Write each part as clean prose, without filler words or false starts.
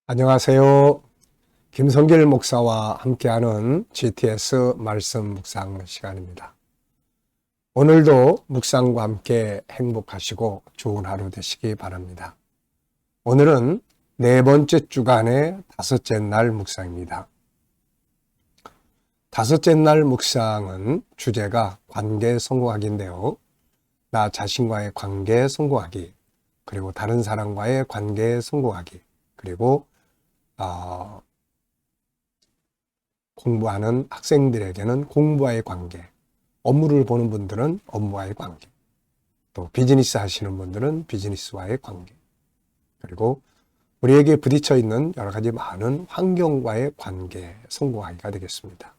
안녕하세요. 김성길 목사와 함께하는 GTS 말씀 묵상 시간입니다. 오늘도 묵상과 함께 행복하시고 좋은 하루 되시기 바랍니다. 오늘은 네 번째 주간의 다섯째 날 묵상입니다. 다섯째 날 묵상은 주제가 관계 성공하기인데요. 나 자신과의 관계 성공하기, 그리고 다른 사람과의 관계 성공하기, 그리고 공부하는 학생들에게는 공부와의 관계, 업무를 보는 분들은 업무와의 관계, 또 비즈니스 하시는 분들은 비즈니스와의 관계, 그리고 우리에게 부딪혀 있는 여러 가지 많은 환경과의 관계, 성공하기가 되겠습니다.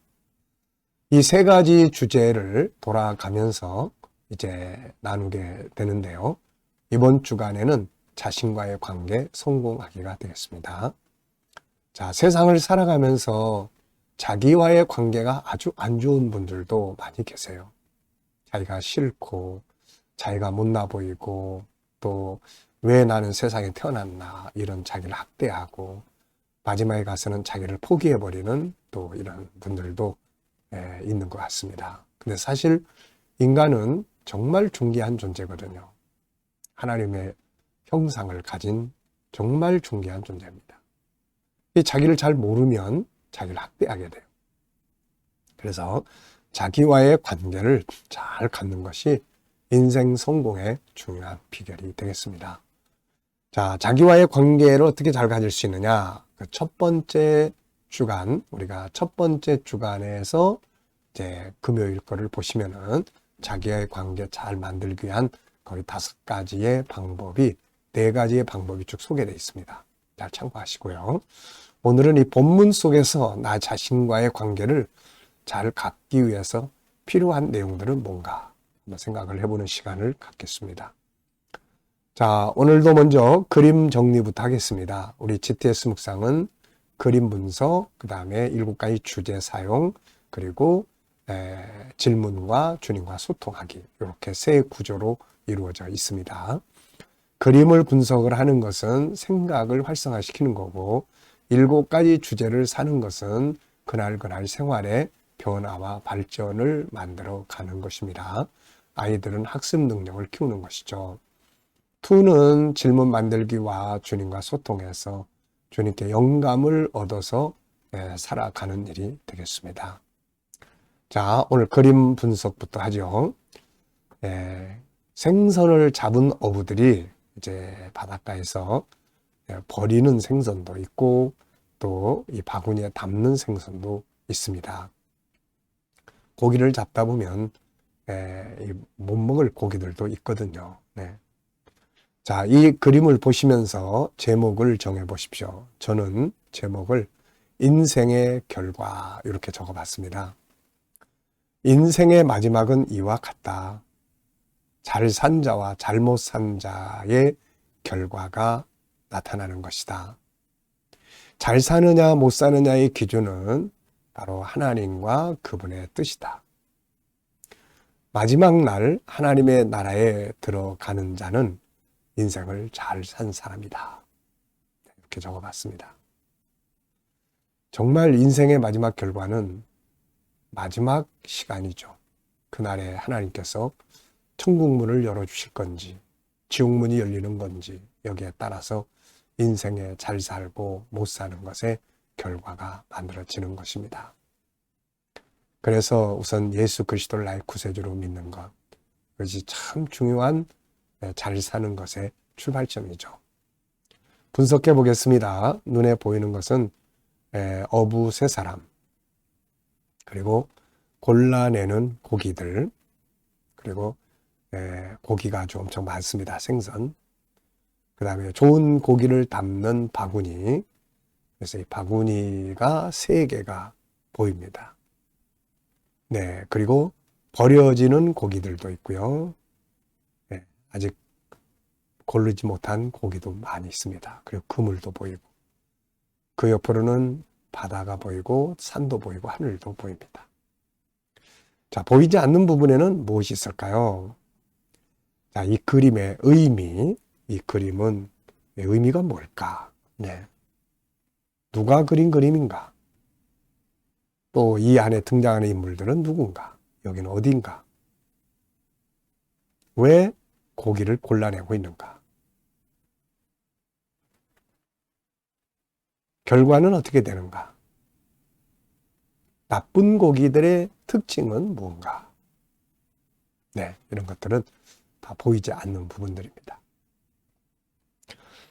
이 세 가지 주제를 돌아가면서 이제 나누게 되는데요. 이번 주간에는 자신과의 관계, 성공하기가 되겠습니다. 자, 세상을 살아가면서 자기와의 관계가 아주 안 좋은 분들도 많이 계세요. 자기가 싫고, 자기가 못나 보이고, 또 왜 나는 세상에 태어났나, 이런 자기를 학대하고, 마지막에 가서는 자기를 포기해버리는 또 이런 분들도 있는 것 같습니다. 근데 사실 인간은 정말 존귀한 존재거든요. 하나님의 형상을 가진 정말 존귀한 존재입니다. 자기를 잘 모르면 자기를 학대하게 돼요. 그래서 자기와의 관계를 잘 갖는 것이 인생 성공의 중요한 비결이 되겠습니다. 자, 자기와의 관계를 어떻게 잘 가질 수 있느냐? 그 첫 번째 주간, 우리가 첫 번째 주간에서 이제 금요일 거를 보시면은 자기와의 관계 잘 만들기 위한 거의 5가지의 방법이, 4가지의 방법이 쭉 소개되어 있습니다. 잘 참고하시고요. 오늘은 이 본문 속에서 나 자신과의 관계를 잘 갖기 위해서 필요한 내용들은 뭔가 한번 생각을 해보는 시간을 갖겠습니다. 자, 오늘도 먼저 그림 정리부터 하겠습니다. 우리 GTS 묵상은 그림 분석, 그 다음에 7가지 주제 사용, 그리고 질문과 주님과 소통하기, 이렇게 세 구조로 이루어져 있습니다. 그림을 분석을 하는 것은 생각을 활성화시키는 거고, 7가지 주제를 사는 것은 그날 생활의 변화와 발전을 만들어 가는 것입니다. 아이들은 학습 능력을 키우는 것이죠. 2는 질문 만들기와 주님과 소통해서 주님께 영감을 얻어서 살아가는 일이 되겠습니다. 자, 오늘 그림 분석부터 하죠. 생선을 잡은 어부들이 이제 바닷가에서 버리는 생선도 있고 또 이 바구니에 담는 생선도 있습니다. 고기를 잡다 보면 못 먹을 고기들도 있거든요. 네. 자, 이 그림을 보시면서 제목을 정해 보십시오. 저는 제목을 인생의 결과 이렇게 적어 봤습니다. 인생의 마지막은 이와 같다. 잘 산 자와 잘못 산 자의 결과가 나타나는 것이다. 잘 사느냐 못 사느냐의 기준은 바로 하나님과 그분의 뜻이다. 마지막 날 하나님의 나라에 들어가는 자는 인생을 잘 산 사람이다. 이렇게 적어봤습니다. 정말 인생의 마지막 결과는 마지막 시간이죠. 그날에 하나님께서 천국문을 열어주실 건지 지옥문이 열리는 건지 여기에 따라서 인생에 잘 살고 못 사는 것의 결과가 만들어지는 것입니다. 그래서 우선 예수 그리스도를 나의 구세주로 믿는 것, 그것이 참 중요한 잘 사는 것의 출발점이죠. 분석해 보겠습니다. 눈에 보이는 것은 어부 3사람, 그리고 골라내는 고기들, 그리고 고기가 아주 엄청 많습니다. 생선. 그 다음에 좋은 고기를 담는 바구니. 그래서 이 바구니가 3개가 보입니다. 네, 그리고 버려지는 고기들도 있고요. 아직 고르지 못한 고기도 많이 있습니다. 그리고 그물도 보이고, 그 옆으로는 바다가 보이고 산도 보이고 하늘도 보입니다. 자, 보이지 않는 부분에는 무엇이 있을까요? 자, 이 그림의 의미, 이 그림은 의미가 뭘까? 네. 누가 그린 그림인가? 또 이 안에 등장하는 인물들은 누군가? 여기는 어딘가? 왜 고기를 골라내고 있는가? 결과는 어떻게 되는가? 나쁜 고기들의 특징은 무엇인가? 네, 이런 것들은 다 보이지 않는 부분들입니다.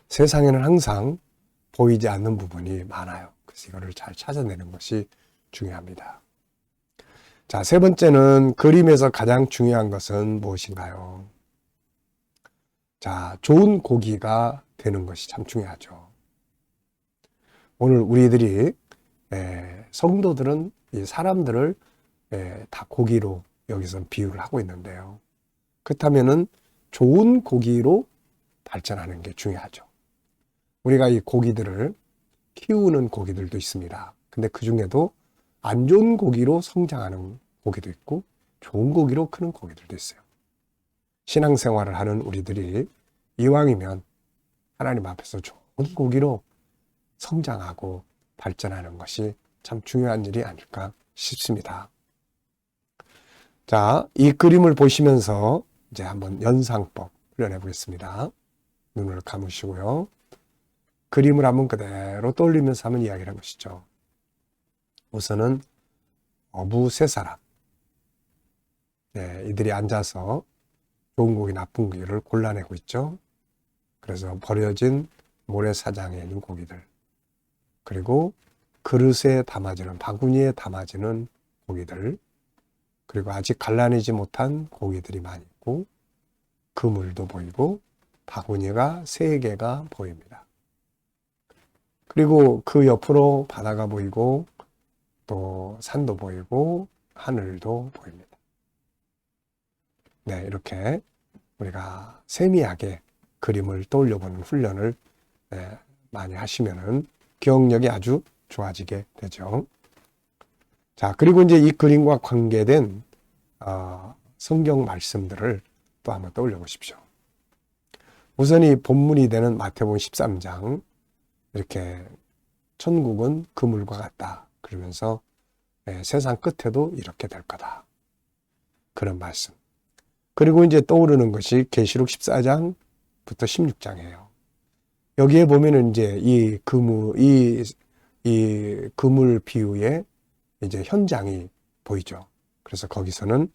세상에는 항상 보이지 않는 부분이 많아요. 그래서 이거를 잘 찾아내는 것이 중요합니다. 자, 세 번째는 그림에서 가장 중요한 것은 무엇인가요? 자, 좋은 고기가 되는 것이 참 중요하죠. 오늘 우리들이 성도들은 이 사람들을 다 고기로 여기서 비유를 하고 있는데요. 그렇다면은 좋은 고기로 발전하는 게 중요하죠. 우리가 이 고기들을 키우는 고기들도 있습니다. 근데 그 중에도 안 좋은 고기로 성장하는 고기도 있고 좋은 고기로 크는 고기들도 있어요. 신앙생활을 하는 우리들이 이왕이면 하나님 앞에서 좋은 고기로 성장하고 발전하는 것이 참 중요한 일이 아닐까 싶습니다. 자, 이 그림을 보시면서 이제 한번 연상법 훈련해 보겠습니다. 눈을 감으시고요. 그림을 한번 그대로 떠올리면서 한번 이야기를 해보시죠. 우선은 어부 세 사람. 이들이 앉아서 좋은 고기, 나쁜 고기를 골라내고 있죠. 그래서 버려진 모래사장에 있는 고기들. 그리고 그릇에 담아지는, 바구니에 담아지는 고기들. 그리고 아직 갈라내지 못한 고기들이 많이 있고, 그물도 보이고, 바구니가 3개가 보입니다. 그리고 그 옆으로 바다가 보이고, 또 산도 보이고, 하늘도 보입니다. 네, 이렇게 우리가 세미하게 그림을 떠올려보는 훈련을 많이 하시면은 기억력이 아주 좋아지게 되죠. 자, 그리고 이제 이 그림과 관계된 성경 말씀들을 또 한번 떠올려 보십시오. 우선 이 본문이 되는 마태복음 13장, 이렇게 천국은 그물과 같다 그러면서 세상 끝에도 이렇게 될 거다, 그런 말씀. 그리고 이제 떠오르는 것이 계시록 14장부터 16장이에요. 여기에 보면은 이제 이 그물 비유의 이제 현장이 보이죠. 그래서 거기서는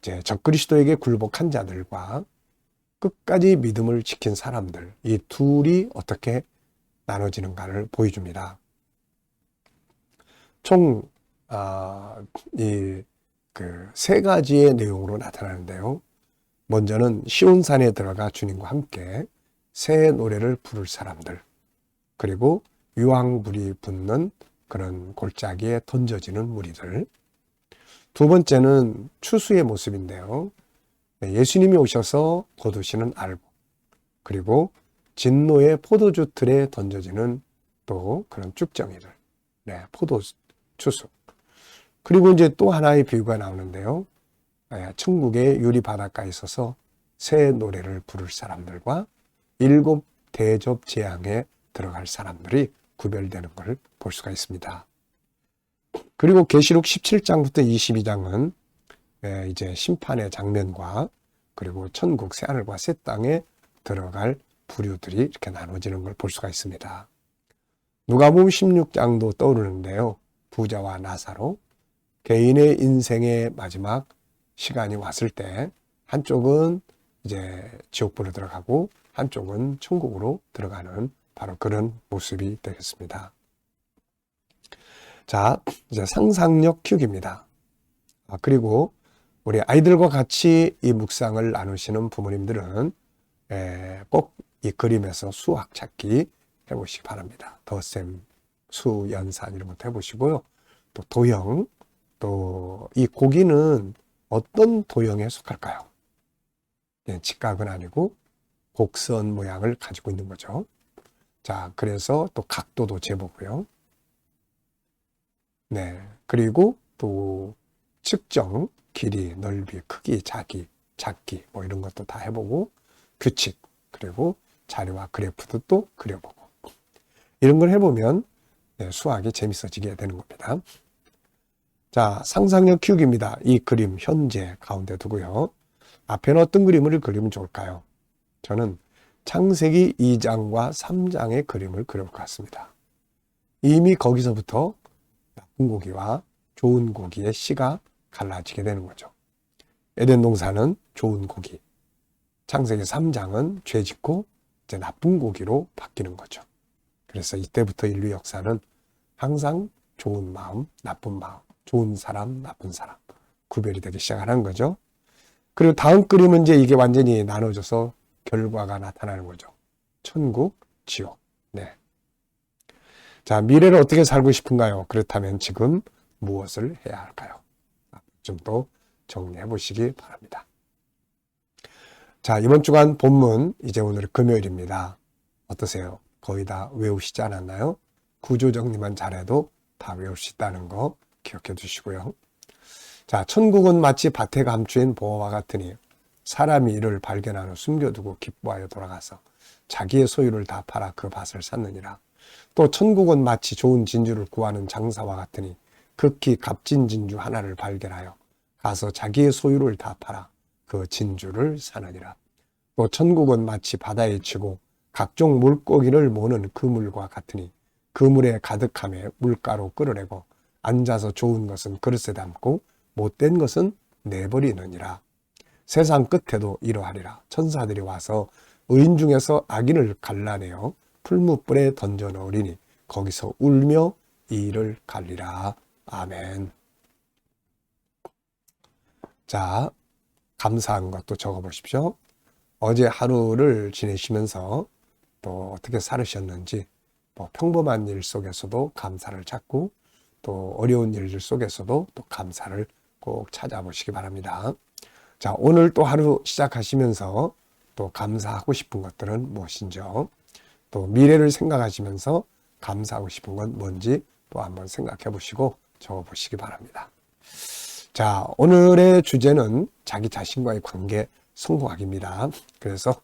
이제 적그리스도에게 굴복한 자들과 끝까지 믿음을 지킨 사람들, 이 둘이 어떻게 나눠지는가를 보여줍니다. 총 이 그 3가지의 내용으로 나타나는데요. 먼저는 시온산에 들어가 주님과 함께 새 노래를 부를 사람들, 그리고 유황불이 붙는 그런 골짜기에 던져지는 무리들. 두 번째는 추수의 모습인데요. 예수님이 오셔서 거두시는 알곡, 그리고 진노의 포도주 틀에 던져지는 또 그런 쭉정이들, 포도 추수. 그리고 이제 또 하나의 비유가 나오는데요. 천국의 유리 바닷가에 있어서 새 노래를 부를 사람들과 7 대접 재앙에 들어갈 사람들이 구별되는 것을 볼 수가 있습니다. 그리고 계시록 17장부터 22장은 이제 심판의 장면과 그리고 천국 새하늘과 새 땅에 들어갈 부류들이 이렇게 나눠지는 걸 볼 수가 있습니다. 누가복음 16장도 떠오르는데요. 부자와 나사로, 개인의 인생의 마지막 시간이 왔을 때 한쪽은 이제 지옥불로 들어가고 한쪽은 천국으로 들어가는 바로 그런 모습이 되겠습니다. 자, 이제 상상력 키우기입니다. 그리고 우리 아이들과 같이 이 묵상을 나누시는 부모님들은 꼭 이 그림에서 수학 찾기 해보시기 바랍니다. 덧셈, 수, 연산 이런 것도 해보시고요. 또 도형, 또 이 고기는 어떤 도형에 속할까요? 직각은 아니고 곡선 모양을 가지고 있는 거죠. 자, 그래서 또 각도도 재보고요. 그리고 또 측정, 길이, 넓이, 크기, 작기 뭐 이런 것도 다 해보고, 규칙, 그리고 자료와 그래프도 또 그려보고, 이런 걸 해보면 수학이 재밌어지게 되는 겁니다. 자, 상상력 키우기입니다. 이 그림 현재 가운데 두고요. 앞에는 어떤 그림을 그리면 좋을까요? 저는 창세기 2장과 3장의 그림을 그려볼 것 같습니다. 이미 거기서부터 나쁜 고기와 좋은 고기의 씨가 갈라지게 되는 거죠. 에덴 동산은 좋은 고기, 창세기 3장은 죄 짓고 이제 나쁜 고기로 바뀌는 거죠. 그래서 이때부터 인류 역사는 항상 좋은 마음, 나쁜 마음, 좋은 사람, 나쁜 사람 구별이 되기 시작하는 거죠. 그리고 다음 그림은 이제 이게 완전히 나눠져서 결과가 나타나는 거죠. 천국, 지옥. 네. 자, 미래를 어떻게 살고 싶은가요? 그렇다면 지금 무엇을 해야 할까요? 좀 더 정리해 보시기 바랍니다. 자, 이번 주간 본문, 이제 오늘 금요일입니다. 어떠세요? 거의 다 외우시지 않았나요? 구조 정리만 잘해도 다 외울 수 있다는 거 기억해 두시고요. 자, 천국은 마치 밭에 감추인 보화와 같으니 사람이 이를 발견한 후 숨겨두고 기뻐하여 돌아가서 자기의 소유를 다 팔아 그 밭을 샀느니라. 또 천국은 마치 좋은 진주를 구하는 장사와 같으니 극히 값진 진주 하나를 발견하여 가서 자기의 소유를 다 팔아 그 진주를 사느니라. 또 천국은 마치 바다에 치고 각종 물고기를 모는 그물과 같으니 그물에 가득함에 물가로 끌어내고 앉아서 좋은 것은 그릇에 담고 못된 것은 내버리느니라. 세상 끝에도 이러하리라. 천사들이 와서 의인 중에서 악인을 갈라내어 풀무불에 던져 넣으리니 거기서 울며 이를 갈리라. 아멘. 자, 감사한 것도 적어보십시오. 어제 하루를 지내시면서 또 어떻게 살으셨는지, 평범한 일 속에서도 감사를 찾고 또 어려운 일들 속에서도 또 감사를 꼭 찾아보시기 바랍니다. 자, 오늘 또 하루 시작하시면서 또 감사하고 싶은 것들은 무엇인지요? 또 미래를 생각하시면서 감사하고 싶은 건 뭔지 또 한번 생각해 보시고 적어 보시기 바랍니다. 자, 오늘의 주제는 자기 자신과의 관계 성공학입니다. 그래서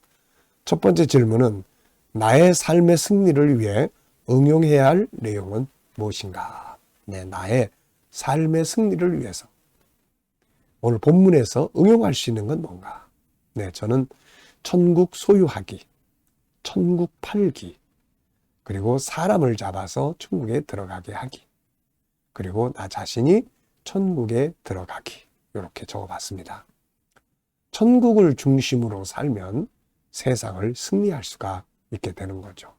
첫 번째 질문은 나의 삶의 승리를 위해 응용해야 할 내용은 무엇인가? 네, 나의 삶의 승리를 위해서 오늘 본문에서 응용할 수 있는 건 뭔가? 네, 저는 천국 소유하기, 천국 팔기, 그리고 사람을 잡아서 천국에 들어가게 하기, 그리고 나 자신이 천국에 들어가기, 이렇게 적어봤습니다. 천국을 중심으로 살면 세상을 승리할 수가 있게 되는 거죠.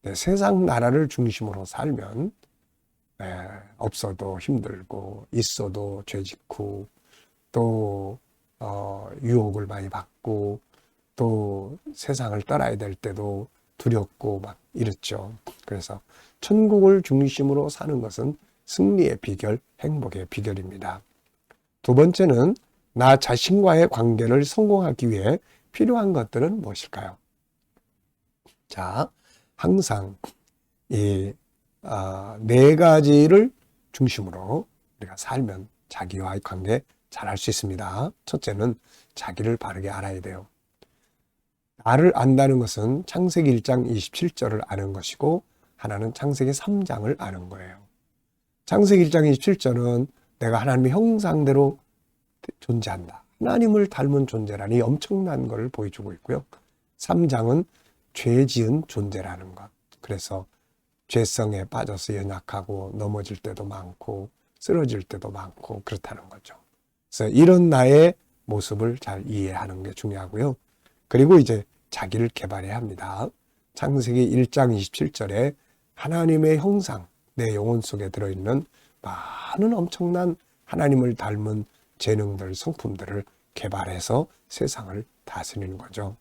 네, 세상 나라를 중심으로 살면 없어도 힘들고 있어도 죄짓고 또 유혹을 많이 받고 또 세상을 떠나야 될 때도 두렵고 막 이렇죠. 그래서 천국을 중심으로 사는 것은 승리의 비결, 행복의 비결입니다. 두 번째는 나 자신과의 관계를 성공하기 위해 필요한 것들은 무엇일까요? 자, 항상 이 네 가지를 중심으로 우리가 살면 자기와의 관계 잘할 수 있습니다. 첫째는 자기를 바르게 알아야 돼요. 나를 안다는 것은 창세기 1장 27절을 아는 것이고 하나는 창세기 3장을 아는 거예요. 창세기 1장 27절은 내가 하나님의 형상대로 존재한다. 하나님을 닮은 존재라니 엄청난 것을 보여주고 있고요. 3장은 죄 지은 존재라는 것. 그래서 죄성에 빠져서 연약하고 넘어질 때도 많고 쓰러질 때도 많고 그렇다는 거죠. 그래서 이런 나의 모습을 잘 이해하는 게 중요하고요. 그리고 이제 자기를 개발해야 합니다. 창세기 1장 27절에 하나님의 형상, 내 영혼 속에 들어있는 많은 엄청난 하나님을 닮은 재능들, 성품들을 개발해서 세상을 다스리는 거죠.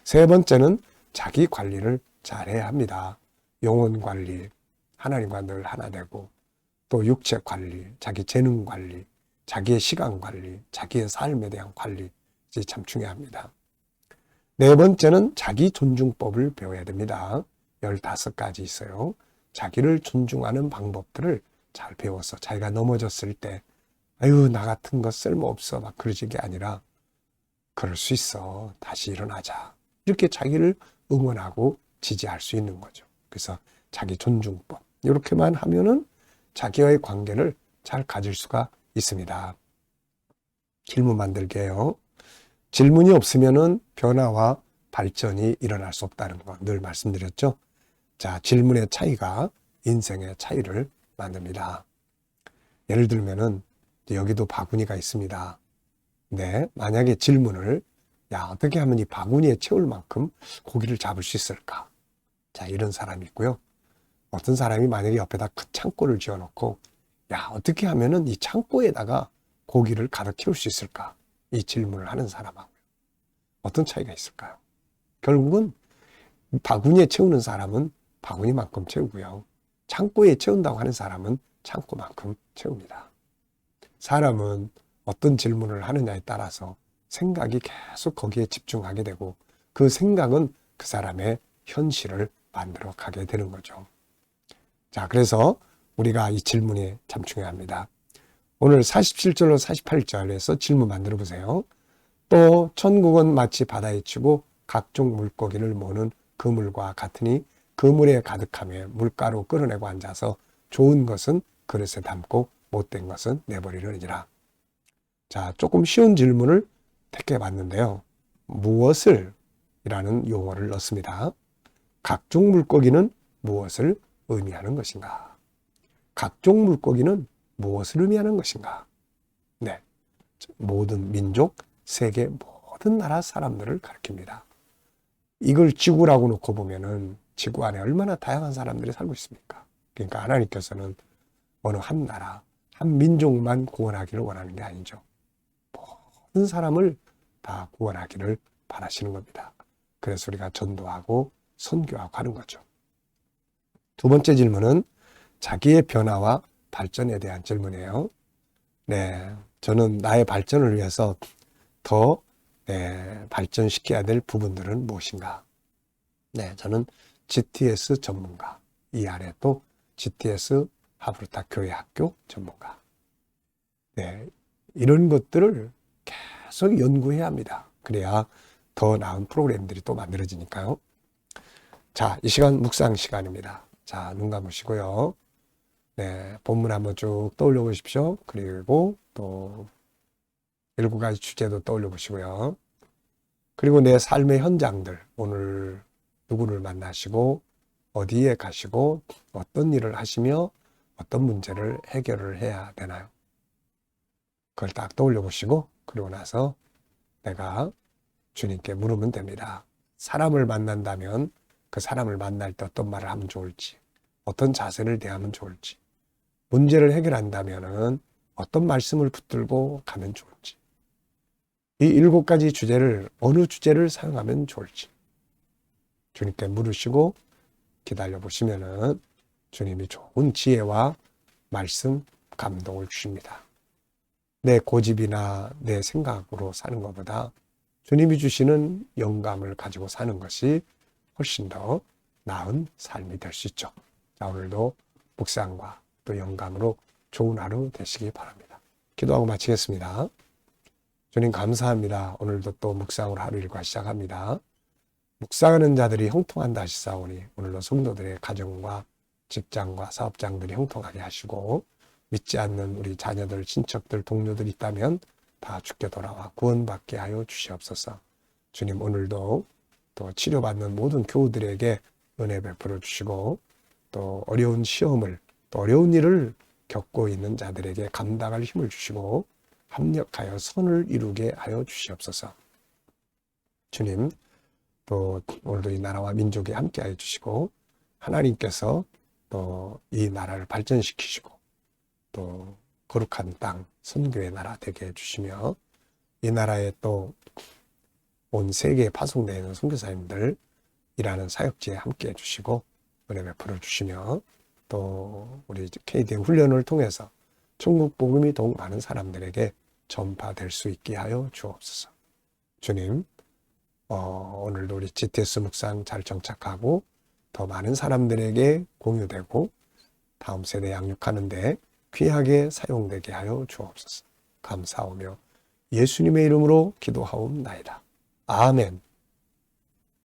세 번째는 자기 관리를 잘해야 합니다. 영혼 관리, 하나님과 늘 하나 되고 또 육체 관리, 자기 재능 관리, 자기의 시간 관리, 자기의 삶에 대한 관리 이제 참 중요합니다. 네 번째는 자기 존중법을 배워야 됩니다. 15가지 있어요. 자기를 존중하는 방법들을 잘 배워서 자기가 넘어졌을 때 아유 나 같은 거 쓸모없어 막 그러지 게 아니라 그럴 수 있어 다시 일어나자 이렇게 자기를 응원하고 지지할 수 있는 거죠. 그래서 자기 존중법 이렇게만 하면은 자기와의 관계를 잘 가질 수가 있습니다. 질문 만들게요. 질문이 없으면은 변화와 발전이 일어날 수 없다는 거 늘 말씀드렸죠. 자, 질문의 차이가 인생의 차이를 만듭니다. 예를 들면은 여기도 바구니가 있습니다. 네, 만약에 질문을 야, 어떻게 하면 이 바구니에 채울 만큼 고기를 잡을 수 있을까? 자, 이런 사람이 있고요. 어떤 사람이 만약에 옆에다 큰 창고를 지어놓고 야, 어떻게 하면은 이 창고에다가 고기를 가득 채울 수 있을까? 이 질문을 하는 사람하고요. 어떤 차이가 있을까요? 결국은 바구니에 채우는 사람은 바구니만큼 채우고요. 창고에 채운다고 하는 사람은 창고만큼 채웁니다. 사람은 어떤 질문을 하느냐에 따라서 생각이 계속 거기에 집중하게 되고 그 생각은 그 사람의 현실을 만들어 가게 되는 거죠. 자, 그래서 우리가 이 질문이 참 중요합니다. 오늘 47절로 48절에서 질문 만들어 보세요. 또 천국은 마치 바다에 치고 각종 물고기를 모는 그물과 같으니 그물에 가득하며 물가로 끌어내고 앉아서 좋은 것은 그릇에 담고 못된 것은 내버리려니라. 자, 조금 쉬운 질문을 택해 봤는데요. 무엇을? 이라는 용어를 넣습니다. 각종 물고기는 무엇을 의미하는 것인가? 각종 물고기는 무엇을 의미하는 것인가? 네, 모든 민족, 세계 모든 나라 사람들을 가리킵니다. 이걸 지구라고 놓고 보면은 지구 안에 얼마나 다양한 사람들이 살고 있습니까? 그러니까 하나님께서는 어느 한 나라, 한 민족만 구원하기를 원하는 게 아니죠. 모든 사람을 다 구원하기를 바라시는 겁니다. 그래서 우리가 전도하고 선교하고 하는 거죠. 두 번째 질문은 자기의 변화와 발전에 대한 질문이에요. 네, 저는 나의 발전을 위해서 더 발전시켜야 될 부분들은 무엇인가? 네, 저는 GTS 전문가. 이 아래 또 GTS 하브르타 교회 학교 전문가. 네, 이런 것들을 계속 연구해야 합니다. 그래야 더 나은 프로그램들이 또 만들어지니까요. 자, 이 시간 묵상 시간입니다. 자, 눈 감으시고요. 네, 본문 한번 쭉 떠올려 보십시오. 그리고 또 7가지 주제도 떠올려 보시고요. 그리고 내 삶의 현장들, 오늘 누구를 만나시고 어디에 가시고 어떤 일을 하시며 어떤 문제를 해결을 해야 되나요? 그걸 딱 떠올려 보시고 그리고 나서 내가 주님께 물으면 됩니다. 사람을 만난다면 그 사람을 만날 때 어떤 말을 하면 좋을지, 어떤 자세를 대하면 좋을지, 문제를 해결한다면 어떤 말씀을 붙들고 가면 좋을지, 이 7가지 주제를 어느 주제를 사용하면 좋을지 주님께 물으시고 기다려 보시면은 주님이 좋은 지혜와 말씀, 감동을 주십니다. 내 고집이나 내 생각으로 사는 것보다 주님이 주시는 영감을 가지고 사는 것이 훨씬 더 나은 삶이 될 수 있죠. 자, 오늘도 묵상과 또 영감으로 좋은 하루 되시기 바랍니다. 기도하고 마치겠습니다. 주님 감사합니다. 오늘도 또 묵상으로 하루 일과 시작합니다. 묵상하는 자들이 형통한다 하시사오니 오늘도 성도들의 가정과 직장과 사업장들이 형통하게 하시고 믿지 않는 우리 자녀들, 친척들, 동료들 있다면 다 주께 돌아와 구원받게 하여 주시옵소서. 주님 오늘도 또 치료받는 모든 교우들에게 은혜 베풀어 주시고 또 어려운 시험을 또 어려운 일을 겪고 있는 자들에게 감당할 힘을 주시고 합력하여 선을 이루게 하여 주시옵소서. 주님 또 오늘도 이 나라와 민족에 함께하여 주시고 하나님께서 또 이 나라를 발전시키시고 또 거룩한 땅 선교의 나라 되게 해주시며 이 나라에 또 온 세계에 파송되어 있는 선교사님들 일하는 사역지에 함께해 주시고 은혜 베풀어 주시며 또 우리 KD의 훈련을 통해서 천국 복음이 더욱 많은 사람들에게 전파될 수 있게 하여 주옵소서. 주님 오늘도 우리 GTS 묵상 잘 정착하고 더 많은 사람들에게 공유되고 다음 세대 양육하는데 귀하게 사용되게 하여 주옵소서. 감사하며 예수님의 이름으로 기도하옵나이다. 아멘.